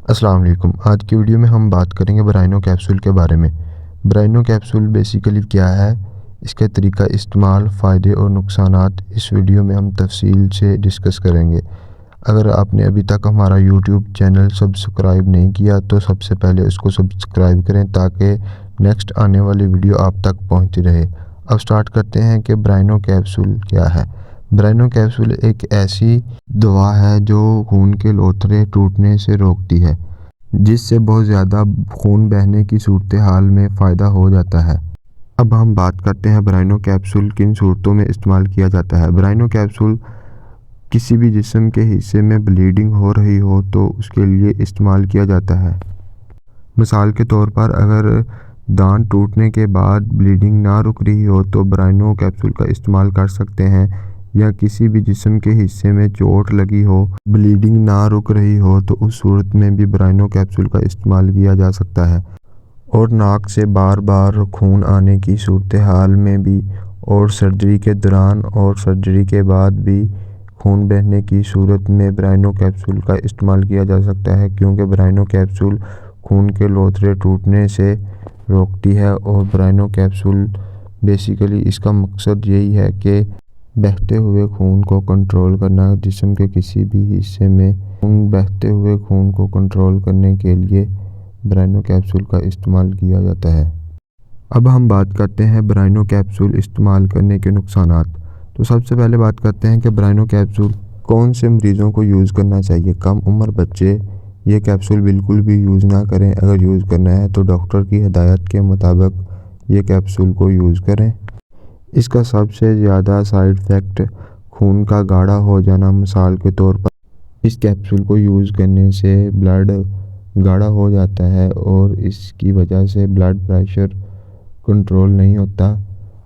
السلام علیکم۔ آج کی ویڈیو میں ہم بات کریں گے برائنو کیپسول کے بارے میں۔ برائنو کیپسول بیسیکلی کیا ہے، اس کے طریقہ استعمال، فائدے اور نقصانات اس ویڈیو میں ہم تفصیل سے ڈسکس کریں گے۔ اگر آپ نے ابھی تک ہمارا یوٹیوب چینل سبسکرائب نہیں کیا تو سب سے پہلے اس کو سبسکرائب کریں تاکہ نیکسٹ آنے والی ویڈیو آپ تک پہنچتی رہے۔ اب سٹارٹ کرتے ہیں کہ برائنو کیپسول کیا ہے۔ برائنو کیپسول ایک ایسی دوا ہے جو خون کے لوتھڑے ٹوٹنے سے روکتی ہے، جس سے بہت زیادہ خون بہنے کی صورتحال میں فائدہ ہو جاتا ہے۔ اب ہم بات کرتے ہیں برائنو کیپسول کن صورتوں میں استعمال کیا جاتا ہے۔ برائنو کیپسول کسی بھی جسم کے حصے میں بلیڈنگ ہو رہی ہو تو اس کے لیے استعمال کیا جاتا ہے۔ مثال کے طور پر اگر دانت ٹوٹنے کے بعد بلیڈنگ نہ رک رہی ہو تو برائنو کیپسول کا استعمال کر سکتے ہیں، یا کسی بھی جسم کے حصے میں چوٹ لگی ہو، بلیڈنگ نہ رک رہی ہو تو اس صورت میں بھی برائنو کیپسول کا استعمال کیا جا سکتا ہے، اور ناک سے بار بار خون آنے کی صورتحال میں بھی، اور سرجری کے دوران اور سرجری کے بعد بھی خون بہنے کی صورت میں برائنو کیپسول کا استعمال کیا جا سکتا ہے، کیونکہ برائنو کیپسول خون کے لوتھڑے ٹوٹنے سے روکتی ہے۔ اور برائنو کیپسول بیسیکلی اس کا مقصد یہی ہے کہ بہتے ہوئے خون کو کنٹرول کرنا۔ جسم کے کسی بھی حصے میں بہتے ہوئے خون کو کنٹرول کرنے کے لیے برائنو کیپسول کا استعمال کیا جاتا ہے۔ اب ہم بات کرتے ہیں برائنو کیپسول استعمال کرنے کے نقصانات۔ تو سب سے پہلے بات کرتے ہیں کہ برائنو کیپسول کون سے مریضوں کو یوز کرنا چاہیے۔ کم عمر بچے یہ کیپسول بالکل بھی یوز نہ کریں۔ اگر یوز کرنا ہے تو ڈاکٹر کی ہدایت کے مطابق یہ کیپسول کو یوز کریں۔ اس کا سب سے زیادہ سائیڈ ایفیکٹ خون کا گاڑھا ہو جانا۔ مثال کے طور پر اس کیپسول کو یوز کرنے سے بلڈ گاڑھا ہو جاتا ہے اور اس کی وجہ سے بلڈ پریشر کنٹرول نہیں ہوتا،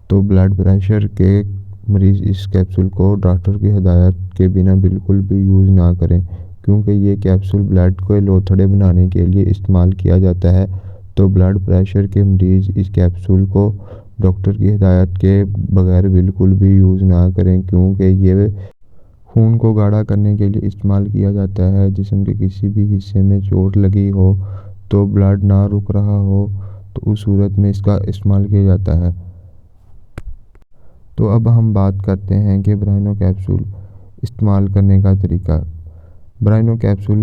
تو بلڈ پریشر کے مریض اس کیپسول کو ڈاکٹر کی ہدایت کے بنا بالکل بھی یوز نہ کریں، کیونکہ یہ کیپسول بلڈ کے لوتھڑے بنانے کے لیے استعمال کیا جاتا ہے۔ تو بلڈ پریشر کے مریض اس کیپسول کو ڈاکٹر کی ہدایت کے بغیر بالکل بھی یوز نہ کریں، کیونکہ یہ خون کو گاڑھا کرنے کے لیے استعمال کیا جاتا ہے۔ جسم کے کسی بھی حصے میں چوٹ لگی ہو تو بلڈ نہ رک رہا ہو تو اس صورت میں اس کا استعمال کیا جاتا ہے۔ تو اب ہم بات کرتے ہیں کہ برائنو کیپسول استعمال کرنے کا طریقہ۔ برائنو کیپسول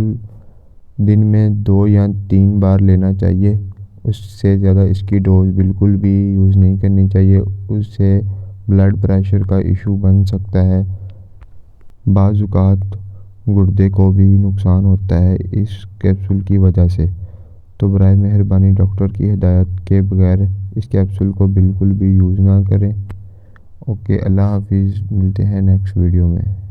دن میں 2 یا 3 بار لینا چاہیے، اس سے زیادہ اس کی ڈوز بالکل بھی یوز نہیں کرنی چاہیے، اس سے بلڈ پریشر کا ایشو بن سکتا ہے۔ بعض اوقات گردے کو بھی نقصان ہوتا ہے اس کیپسول کی وجہ سے، تو برائے مہربانی ڈاکٹر کی ہدایت کے بغیر اس کیپسول کو بالکل بھی یوز نہ کریں۔ اوکے، اللہ حافظ، ملتے ہیں نیکسٹ ویڈیو میں۔